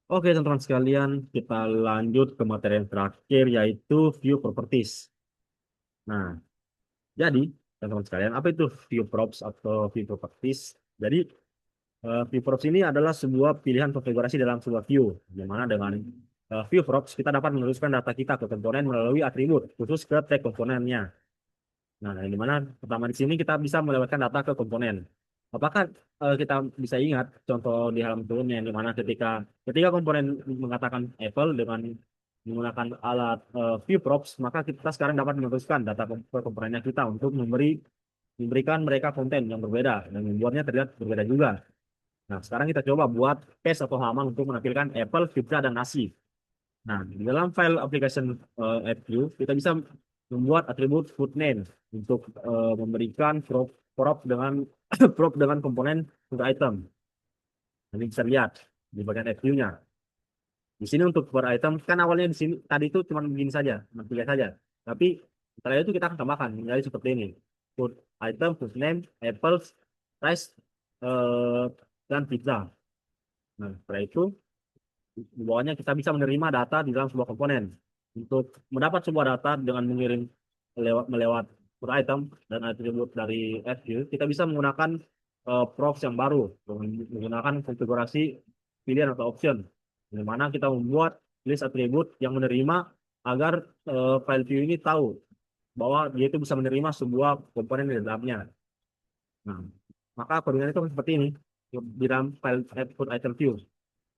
Oke, teman-teman sekalian, kita lanjut ke materi yang terakhir yaitu view properties. Nah, jadi teman-teman sekalian, apa itu view props atau view properties? Jadi, view props ini adalah sebuah pilihan konfigurasi dalam sebuah view, di mana dengan view props kita dapat menuliskan data kita ke komponen melalui atribut khusus ke tag komponennya. Nah, di mana pertama di sini kita bisa melewatkan data ke komponen. Apakah kita bisa ingat contoh di halaman turunnya di mana ketika ketika komponen mengatakan Apple dengan menggunakan alat view props, maka kita sekarang dapat meneruskan data ke komponennya kita untuk memberikan mereka konten yang berbeda dan membuatnya terlihat berbeda juga. Nah, sekarang kita coba buat page atau halaman untuk menampilkan Apple, pizza, dan nasi. Nah, di dalam file application AppView, kita bisa membuat atribut food name untuk memberikan prop dengan prop dengan komponen food item. Nanti bisa lihat di bagian AppView-nya. Di sini untuk per item kan awalnya di sini tadi itu cuma begini saja, pilih saja. Tapi setelah itu kita akan tambahkan menjadi seperti ini. Food item, food name, apples, rice, eh, dan pizza. Nah, setelah itu di bawahnya kita bisa menerima data di dalam sebuah komponen. Untuk mendapat sebuah data dengan mengirim melewat per item dan atribut dari SView, kita bisa menggunakan props yang baru dengan menggunakan konfigurasi pilihan atau option, di mana kita membuat list atribut yang menerima agar file view ini tahu bahwa dia itu bisa menerima sebuah komponen di dalamnya. Nah, maka koordinat itu seperti ini di dalam file output item view.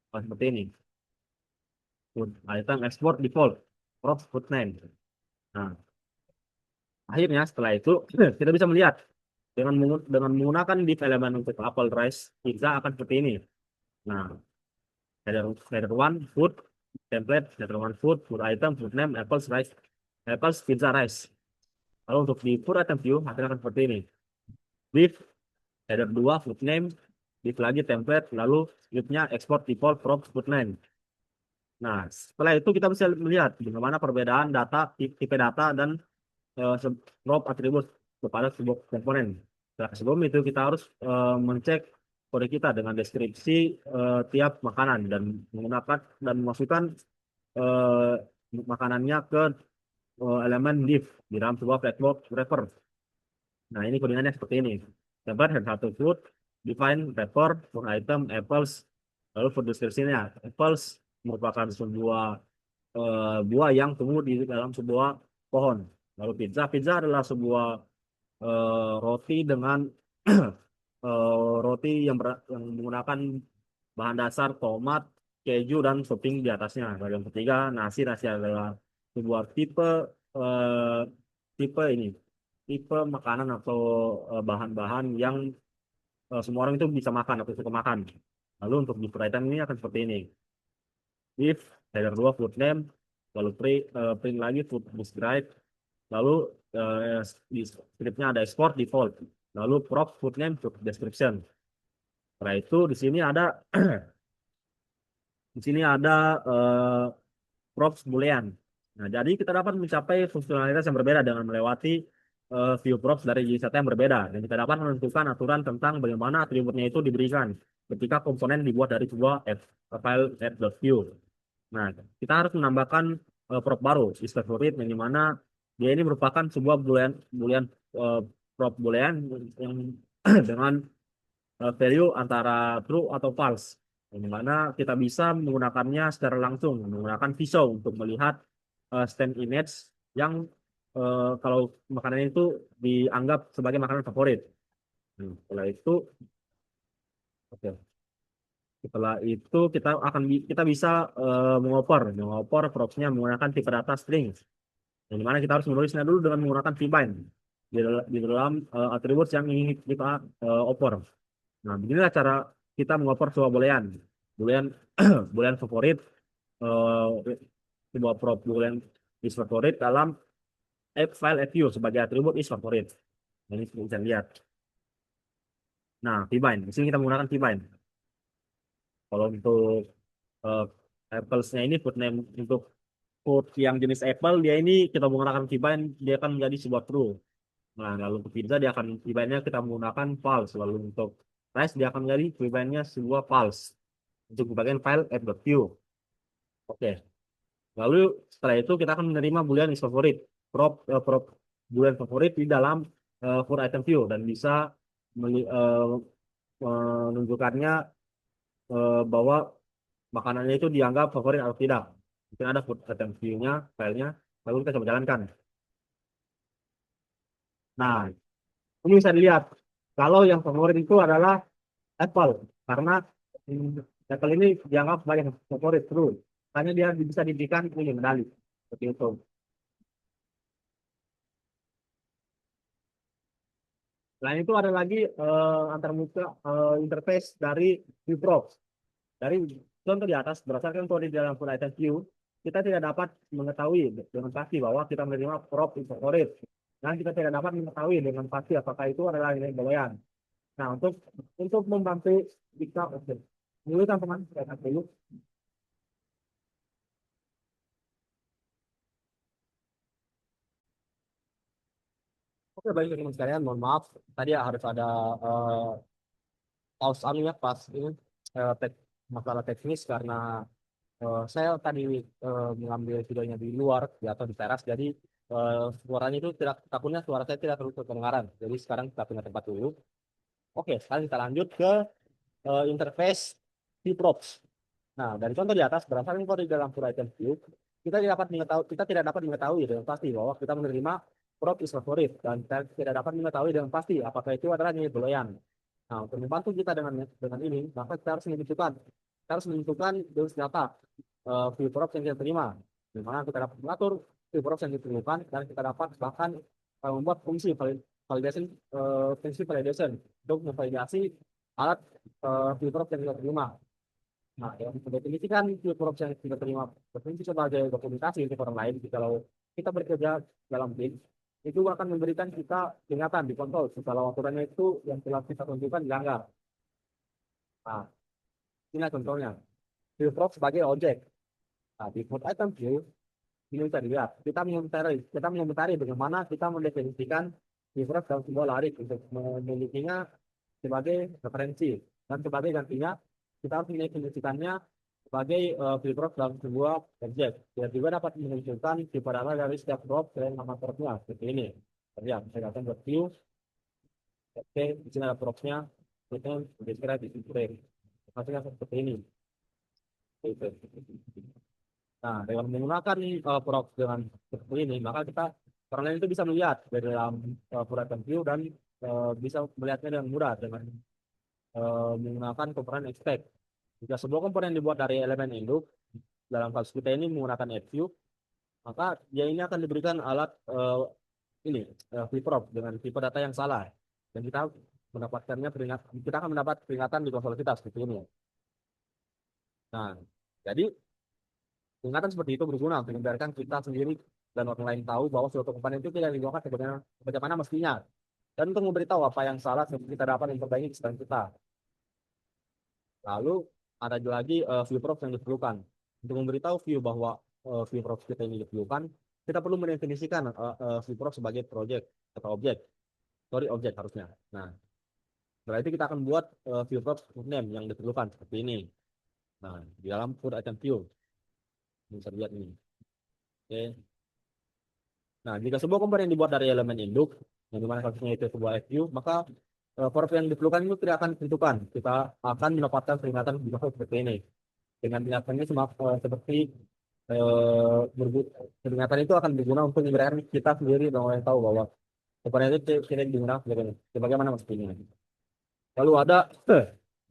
Seperti ini. Food item export default prop food name. Nah, akhirnya setelah itu kita bisa melihat dengan menggunakan div elemen untuk apple rice pizza akan seperti ini. Nah, header one food template header one food item food name apples pizza rice. Lalu untuk di food item view hasilnya akan seperti ini. Div header 2 food name, div lagi template, lalu div-nya export default prop food name. Nah, setelah itu kita bisa melihat bagaimana perbedaan data, tipe data, dan prop atribut kepada sebuah komponen. Nah, sebelum itu kita harus mencek kode kita dengan deskripsi tiap makanan dan menggunakan dan memasukkan eh, makanannya ke elemen div di dalam sebuah flagbox wrapper. Nah, ini kodenya seperti ini. Tempat head satu food, define wrapper, food item, apples, lalu food description-nya. Apples merupakan sebuah buah yang tumbuh di dalam sebuah pohon. Lalu pizza, pizza adalah sebuah roti dengan roti yang menggunakan bahan dasar tomat, keju, dan topping di atasnya. Lalu yang ketiga, nasi. Nasi adalah sebuah eh, tipe ini, tipe makanan atau bahan-bahan yang semua orang itu bisa makan atau suka makan. Lalu untuk di item ini akan seperti ini. If header 2 food name, lalu print lagi food describe, lalu di scriptnya ada export default, lalu prop food name food description. Setelah itu di sini ada props boolean. Nah, jadi kita dapat mencapai fungsionalitas yang berbeda dengan melewati view props dari jenis data yang berbeda, dan kita dapat menentukan aturan tentang bagaimana atributnya itu diberikan ketika komponen dibuat dari sebuah file app.view. Nah, kita harus menambahkan prop baru, is favorite, yang dimana dia ini merupakan sebuah boolean, boolean eh, prop boolean yang dengan value antara true atau false, yang dimana kita bisa menggunakannya secara langsung menggunakan visor untuk melihat stem image yang kalau makanan itu dianggap sebagai makanan favorit. Setelah itu, oke. Setelah itu kita bisa mengoper propsnya menggunakan tipe data string. Yang dimana kita harus menulisnya dulu dengan menggunakan vbind di dalam atribut yang ingin kita oper. Nah, beginilah cara kita mengoper sebuah boolean. Boolean boolean favorit, eh, sebuah prop boolean is favorit dalam file fview sebagai atribut is favorit. Ini bisa lihat. Nah, vbind. Di sini kita menggunakan vbind. Kalau untuk eh, apples-nya ini food name untuk food yang jenis apple, dia ini kita menggunakan vbind, dia akan menjadi sebuah true. Nah, lalu untuk pizza dia akan vbind-nya kita menggunakan false. Lalu untuk rice dia akan menjadi vbind-nya sebuah false. untuk bagian file app.view. Oke. Lalu setelah itu kita akan menerima boolean is favorit, prop boolean favorit di dalam for item view dan bisa menunjukkannya bahwa makanannya itu dianggap favorit atau tidak. Mungkin ada food item view-nya, filenya, lalu kita coba jalankan. Nah, ini bisa dilihat kalau yang favorit itu adalah Apple karena Apple ini dianggap sebagai favorit terus. Hanya dia bisa diberikan ini medali seperti itu. Selain itu ada lagi antarmuka interface dari ViewProps. Dari contoh di atas, berdasarkan kode di dalam full item view, kita tidak dapat mengetahui dengan pasti bahwa kita menerima prop favorit. Dan kita tidak dapat mengetahui dengan pasti apakah itu adalah nilai boolean. Nah, untuk membantu kita, oke, dulu teman-teman, kita dulu. Oke, baik teman-teman sekalian, mohon maaf. Tadi harus ada eh, pause anu ya pas ini masalah teknis karena saya tadi mengambil videonya di luar ya, atau di teras, jadi suaranya itu tidak, takutnya suara saya tidak terlalu kedengaran. Jadi sekarang kita pindah tempat dulu. Oke, sekarang kita lanjut ke interface vprops. Nah, dari contoh di atas, berdasarkan kode di dalam full item view, kita tidak dapat mengetahui dengan pasti bahwa kita menerima prop is favorit dan kita tidak dapat mengetahui dengan pasti apakah itu adalah nilai boolean. Nah, untuk membantu kita dengan ini, maka kita harus menentukan jenis data view props yang kita terima. Di mana kita dapat mengatur view props yang diperlukan dan kita dapat bahkan membuat validation fungsi validation untuk memvalidasi alat view props yang kita terima. Nah, yang mendefinisikan view props yang kita terima berfungsi sebagai dokumentasi untuk orang lain. Kalau kita bekerja dalam tim, itu akan memberikan kita peringatan di konsol kalau aturannya itu yang telah kita tentukan dilanggar. Nah, ini contohnya. View prop sebagai objek. Nah, di code item view, ini bisa dilihat. Kita mengomentari bagaimana kita mendefinisikan view prop dalam sebuah larik untuk memilikinya sebagai referensi. Dan sebagai gantinya, kita harus mendefinisikannya sebagai view prop dalam sebuah objek. Dan juga dapat menunjukkan tipe data dari setiap prop dan nama propnya. Seperti ini. Ya, saya katakan buat view. Oke, di sini ada propsnya. Kita describe di frame. Hasilnya seperti ini. Gitu. Nah, dengan menggunakan prop dengan seperti ini, maka kita orang lain itu bisa melihat dari dalam program view dan bisa melihatnya dengan mudah dengan menggunakan komponen expect. Jika sebuah komponen dibuat dari elemen induk, dalam kasus kita ini menggunakan view, maka dia ini akan diberikan alat ini vprop dengan tipe data yang salah, dan kita akan mendapat peringatan di konsol kita seperti ini. Nah, jadi peringatan seperti itu berguna untuk membiarkan kita sendiri dan orang lain tahu bahwa suatu komponen itu tidak digunakan sebagaimana mestinya, dan untuk memberitahu apa yang salah sehingga kita dapat memperbaiki kesalahan kita. Lalu ada lagi view props yang diperlukan untuk memberitahu view bahwa view props kita ini diperlukan. Kita perlu mendefinisikan view props sebagai project atau objek harusnya. Nah, setelah itu kita akan buat view props name yang diperlukan seperti ini. Nah, di dalam food item view bisa dilihat ini. Oke. Nah, jika sebuah komponen dibuat dari elemen induk, yang dimana kasusnya itu sebuah view, maka prop yang diperlukan itu tidak akan ditentukan. Kita akan mendapatkan peringatan di bawah seperti ini. Dengan peringatannya seperti peringatan itu akan berguna untuk memberikan kita sendiri dan orang yang tahu bahwa komponen itu tidak digunakan sebagaimana mestinya. Lalu ada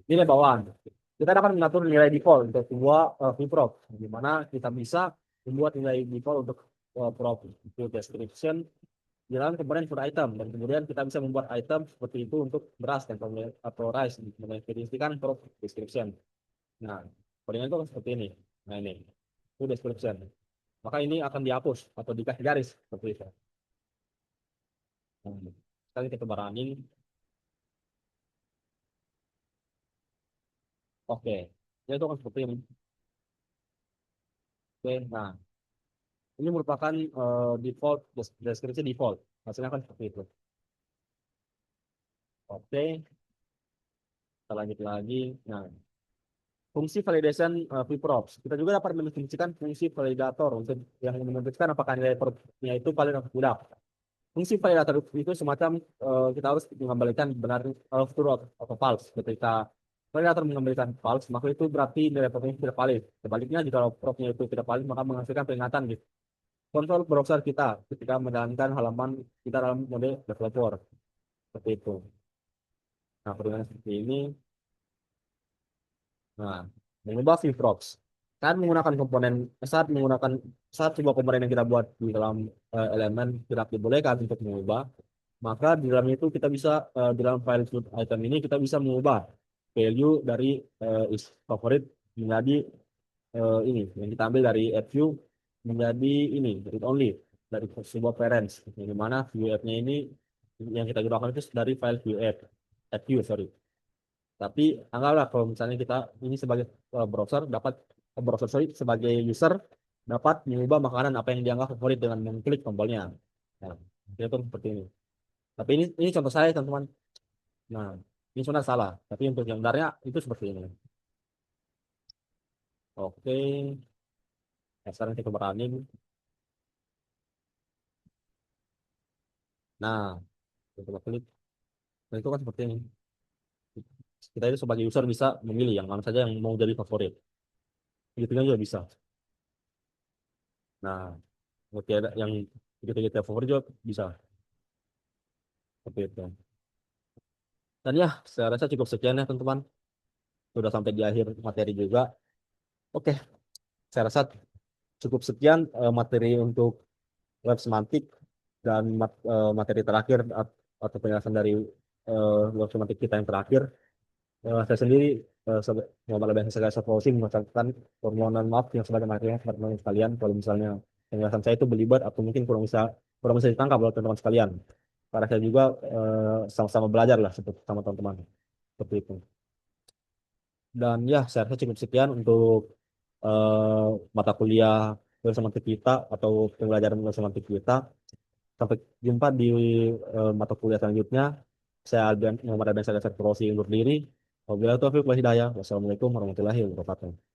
nilai bawaan. Kita dapat mengatur nilai default untuk sebuah vprop, di mana kita bisa membuat nilai default untuk prop itu description di dalam komponen food item, dan kemudian kita bisa membuat item seperti itu untuk beras dan atau rice, mendefinisikan prop description. Nah, kodenya itu seperti ini. Nah, ini itu description. Maka ini akan dihapus atau dikasih garis seperti itu. Nah, sekali kita running. Oke, ya itu akan seperti ini. Oke, nah ini merupakan default deskripsi default. Hasilnya akan seperti itu. Oke, kita lanjut lagi. Nah, fungsi validation vprops. Kita juga dapat mendefinisikan fungsi validator untuk yang menentukan apakah nilai produknya itu valid atau tidak. Fungsi validator itu semacam kita harus mengembalikan benar true atau false. Ketika validator mengembalikan false, maka itu berarti nilai produknya tidak valid. Sebaliknya, jika propnya itu tidak valid, maka menghasilkan peringatan gitu. Kontrol browser kita ketika menjalankan halaman kita dalam mode developer seperti itu. Nah, peringatan seperti ini. Nah, mengubah vprops kan menggunakan komponen saat sebuah komponen yang kita buat di dalam elemen tidak dibolehkan untuk mengubah, maka di dalam itu kita bisa di dalam file include item ini kita bisa mengubah value dari is favorit menjadi ini yang kita ambil dari view menjadi ini read only dari sebuah parents, yang mana view nya ini yang kita gunakan itu dari file view view sorry. Tapi anggaplah kalau misalnya kita ini sebagai browser dapat browser sorry sebagai user dapat mengubah makanan apa yang dianggap favorit dengan mengklik tombolnya. Nah, itu seperti ini. Tapi ini contoh saya teman-teman. Nah, ini sebenarnya salah. Tapi untuk yang benarnya itu seperti ini. Oke, nah, sekarang kita berani. Nah, kita coba klik. Nah, itu kan seperti ini. Kita itu sebagai user bisa memilih yang mana saja yang mau jadi favorit. Gitu kan juga bisa. Nah, oke ada yang kita favorit juga bisa seperti itu. Dan ya, saya rasa cukup sekian ya teman-teman. Sudah sampai di akhir materi juga. Oke, saya rasa cukup sekian materi untuk web semantik dan materi terakhir atau penjelasan dari web semantik kita yang terakhir. Saya sendiri Muhammad Abeng Segala Safrosi mengucapkan permohonan maaf yang sebanyak-banyaknya kepada teman-teman sekalian kalau misalnya penjelasan saya itu belibet atau mungkin kurang bisa ditangkap oleh teman-teman sekalian. Karena saya juga sama-sama belajar lah seperti sama teman-teman seperti itu. Dan ya, saya rasa cukup sekian untuk eh, mata kuliah semantik kita atau pembelajaran semantik kita. Sampai jumpa di mata kuliah selanjutnya. Saya Albian Muhammad Albian Saleh Prosi undur diri. Wabillahi taufiq wal hidayah. Wassalamualaikum warahmatullahi wabarakatuh.